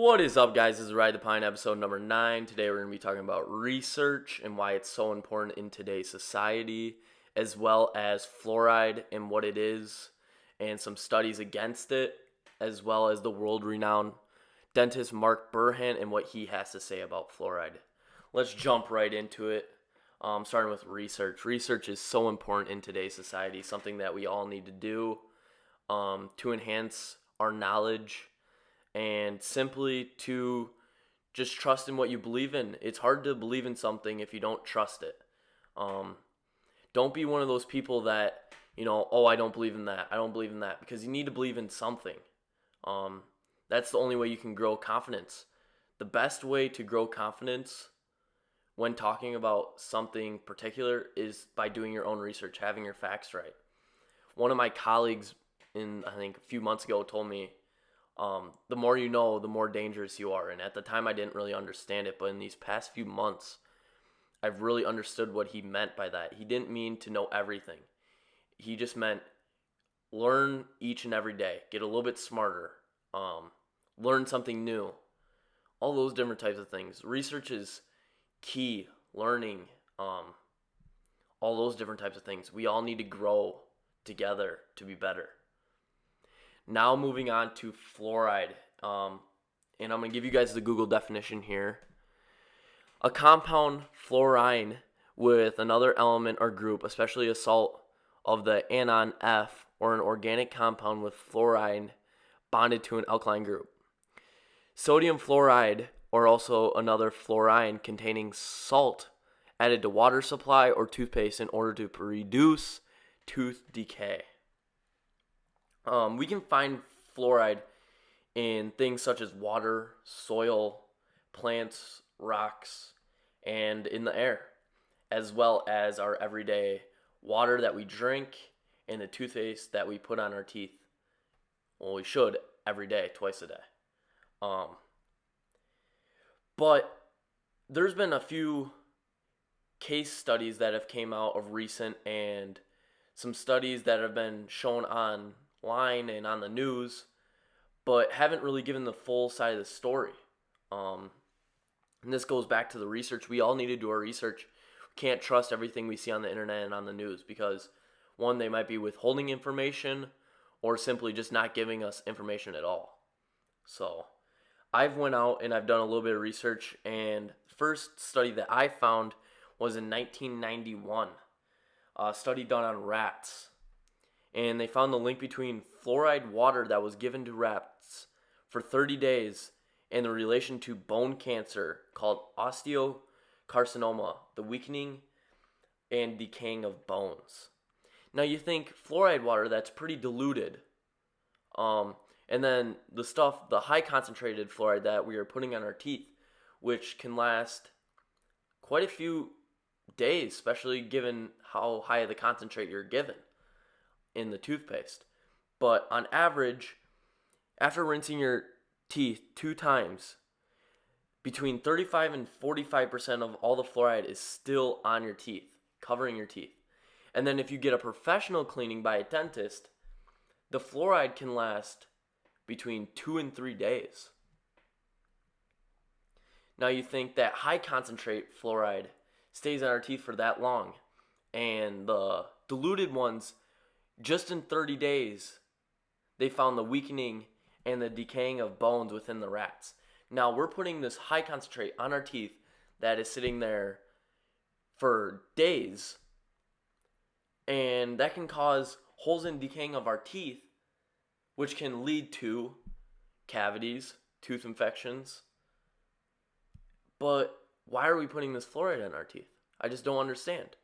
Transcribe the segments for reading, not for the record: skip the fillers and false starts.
What is up, guys? This is Ride the Pine, episode number 9. Today we're going to be talking about research and why it's so important in today's society, as well as fluoride and what it is, and some studies against it, as well as the world-renowned dentist Mark Barehand and what he has to say about fluoride. Let's jump right into it, starting with research. Research is so important in today's society, something that we all need to do to enhance our knowledge and simply to just trust in what you believe in. It's hard to believe in something if you don't trust it. Don't be one of those people that, I don't believe in that. I don't believe in that. Because you need to believe in something. That's the only way you can grow confidence. The best way to grow confidence when talking about something particular is by doing your own research, having your facts right. One of my colleagues a few months ago told me, the more you know, the more dangerous you are. And at the time, I didn't really understand it. But in these past few months, I've really understood what he meant by that. He didn't mean to know everything. He just meant learn each and every day. Get a little bit smarter. Learn something new. All those different types of things. Research is key. Learning. All those different types of things. We all need to grow together to be better. Now moving on to fluoride, and I'm going to give you guys the Google definition here. A compound fluorine with another element or group, especially a salt of the anion F, or an organic compound with fluorine bonded to an alkaline group. Sodium fluoride, or also another fluorine containing salt added to water supply or toothpaste in order to reduce tooth decay. We can find fluoride in things such as water, soil, plants, rocks, and in the air, as well as our everyday water that we drink and the toothpaste that we put on our teeth. Well, we should every day, twice a day. But there's been a few case studies that have came out of recent, and some studies that have been shown online and on the news, but haven't really given the full side of the story. And this goes back to the research. We all need to do our research. We can't trust everything we see on the internet and on the news because, one, they might be withholding information or simply just not giving us information at all. So I've went out and I've done a little bit of research, and the first study that I found was in 1991, a study done on rats. And they found the link between fluoride water that was given to rats for 30 days and the relation to bone cancer called osteocarcinoma, the weakening and decaying of bones. Now you think fluoride water, that's pretty diluted. And then the high concentrated fluoride that we are putting on our teeth, which can last quite a few days, especially given how high the concentrate you're given in the toothpaste. But on average, after rinsing your teeth 2 times, between 35 and 45% of all the fluoride is still on your teeth, covering your teeth. And then if you get a professional cleaning by a dentist, the fluoride can last between 2 and 3 days. Now you think that high concentrate fluoride stays on our teeth for that long, and the diluted ones, just in 30 days, they found the weakening and the decaying of bones within the rats. Now, we're putting this high concentrate on our teeth that is sitting there for days, and that can cause holes in decaying of our teeth, which can lead to cavities, tooth infections. But why are we putting this fluoride on our teeth? I just don't understand.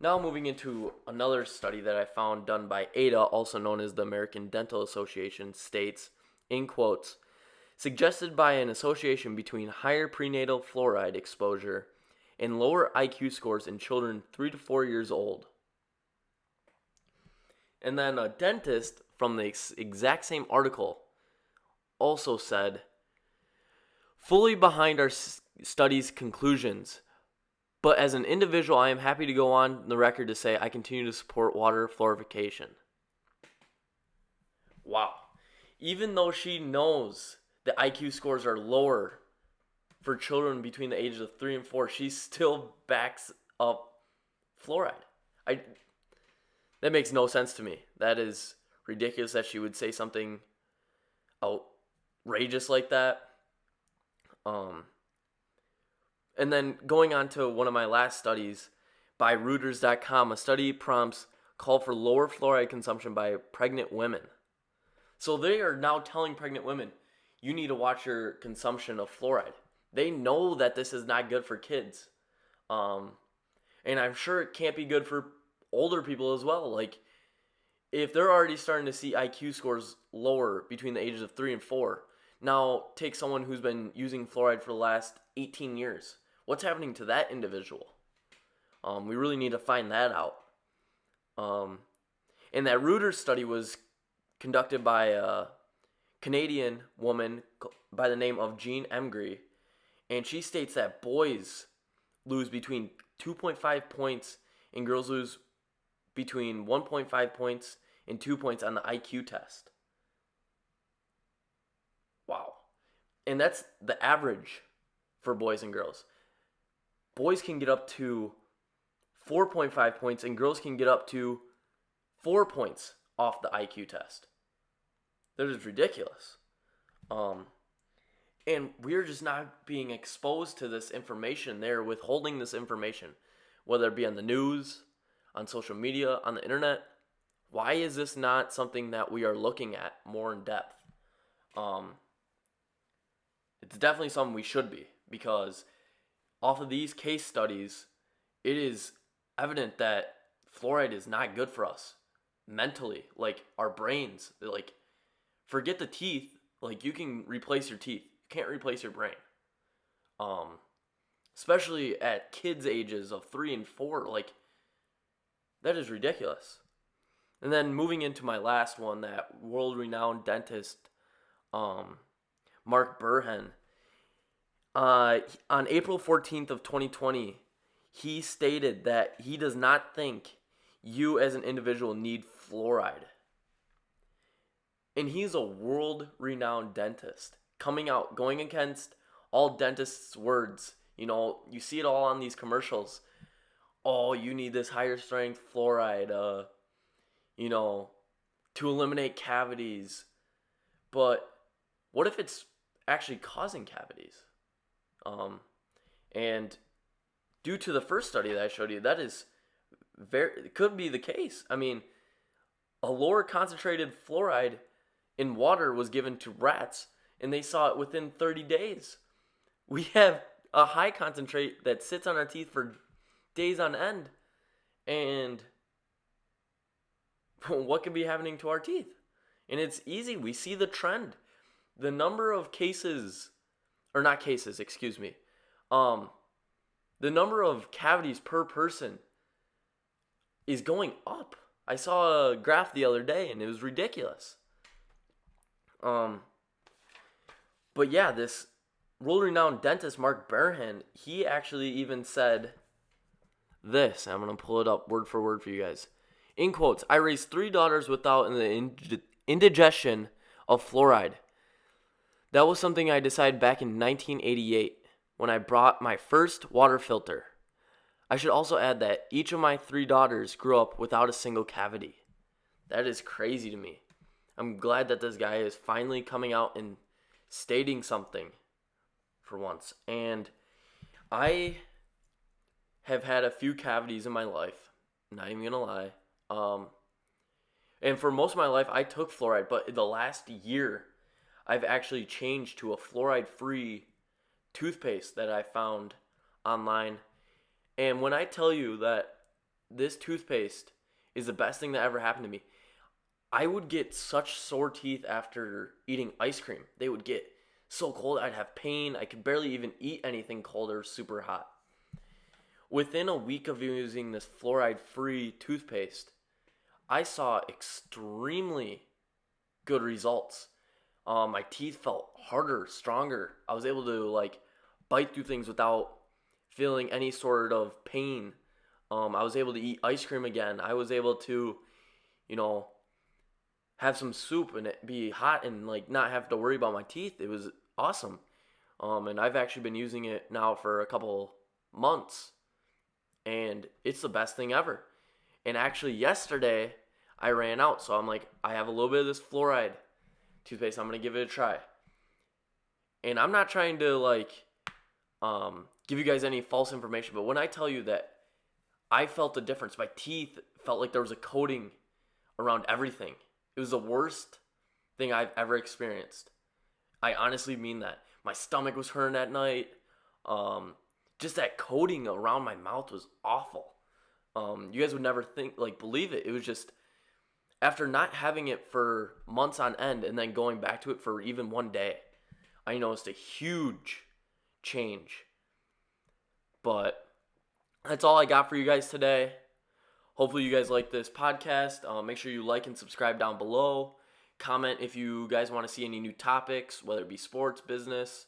Now moving into another study that I found done by ADA, also known as the American Dental Association, states, in quotes, suggested by an association between higher prenatal fluoride exposure and lower IQ scores in children 3 to 4 years old. And then a dentist from the exact same article also said, fully behind our study's conclusions, but as an individual, I am happy to go on the record to say I continue to support water fluorification. Wow. Even though she knows the IQ scores are lower for children between the ages of 3 and 4, she still backs up fluoride. I That makes no sense to me. That is ridiculous that she would say something outrageous like that. And then going on to one of my last studies by Reuters.com, a study prompts call for lower fluoride consumption by pregnant women. So they are now telling pregnant women, you need to watch your consumption of fluoride. They know that this is not good for kids. And I'm sure it can't be good for older people as well. Like, if they're already starting to see IQ scores lower between the ages of 3 and 4, now take someone who's been using fluoride for the last 18 years. What's happening to that individual? We really need to find that out. And that Reuters study was conducted by a Canadian woman by the name of Jean Emgre, and she states that boys lose between 2.5 points and girls lose between 1.5 points and 2 points on the IQ test. Wow. And that's the average for boys and girls. Boys can get up to 4.5 points and girls can get up to 4 points off the IQ test. That is ridiculous. And we're just not being exposed to this information. They're withholding this information, whether it be on the news, on social media, on the internet. Why is this not something that we are looking at more in depth? It's definitely something we should be, because off of these case studies, it is evident that fluoride is not good for us mentally, like our brains. Like, forget the teeth. Like, you can replace your teeth. You can't replace your brain. Especially at kids' ages of 3 and 4. Like, that is ridiculous. And then moving into my last one, that world-renowned dentist, Mark Barehand, on April 14th of 2020, he stated that he does not think you as an individual need fluoride. And he's a world-renowned dentist, coming out, going against all dentists' words. You know, you see it all on these commercials. Oh, you need this higher strength fluoride, to eliminate cavities. But what if it's actually causing cavities? And due to the first study that I showed you, that is it could be the case. I mean, a lower concentrated fluoride in water was given to rats, and they saw it within 30 days. We have a high concentrate that sits on our teeth for days on end, and what could be happening to our teeth? And it's easy. We see the trend. The number of cases, or not cases, excuse me. The number of cavities per person is going up. I saw a graph the other day, and it was ridiculous. But yeah, this world-renowned dentist, Mark Barehand, he actually even said this. I'm going to pull it up word for word for you guys. In quotes, I raised 3 daughters without the indigestion of fluoride. That was something I decided back in 1988 when I bought my first water filter. I should also add that each of my 3 daughters grew up without a single cavity. That is crazy to me. I'm glad that this guy is finally coming out and stating something for once. And I have had a few cavities in my life, not even gonna lie. And for most of my life, I took fluoride, but in the last year, I've actually changed to a fluoride-free toothpaste that I found online. And when I tell you that this toothpaste is the best thing that ever happened to me, I would get such sore teeth after eating ice cream. They would get so cold, I'd have pain. I could barely even eat anything cold or super hot. Within a week of using this fluoride-free toothpaste, I saw extremely good results. My teeth felt harder, stronger. I was able to bite through things without feeling any sort of pain. I was able to eat ice cream again. I was able to, have some soup and it be hot and like not have to worry about my teeth. It was awesome. And I've actually been using it now for a couple months, and it's the best thing ever. And actually, yesterday I ran out, so I'm like, I have a little bit of this fluoride toothpaste. I'm gonna give it a try. And I'm not trying to give you guys any false information, but when I tell you that I felt the difference, my teeth felt like there was a coating around everything. It was the worst thing I've ever experienced. I honestly mean that. My stomach was hurting at night. Just that coating around my mouth was awful. You guys would never believe it. It was just, after not having it for months on end and then going back to it for even one day, I noticed a huge change. But that's all I got for you guys today. Hopefully you guys like this podcast. Make sure you like and subscribe down below. Comment if you guys want to see any new topics, whether it be sports, business,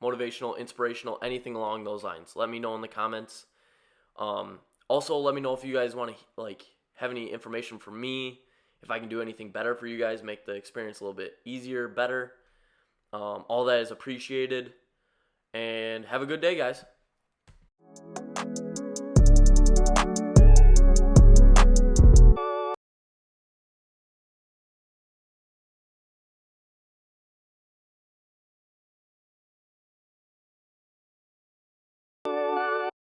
motivational, inspirational, anything along those lines. Let me know in the comments. Also, let me know if you guys want to have any information from me, if I can do anything better for you guys, make the experience a little bit easier, better. All that is appreciated. And have a good day, guys.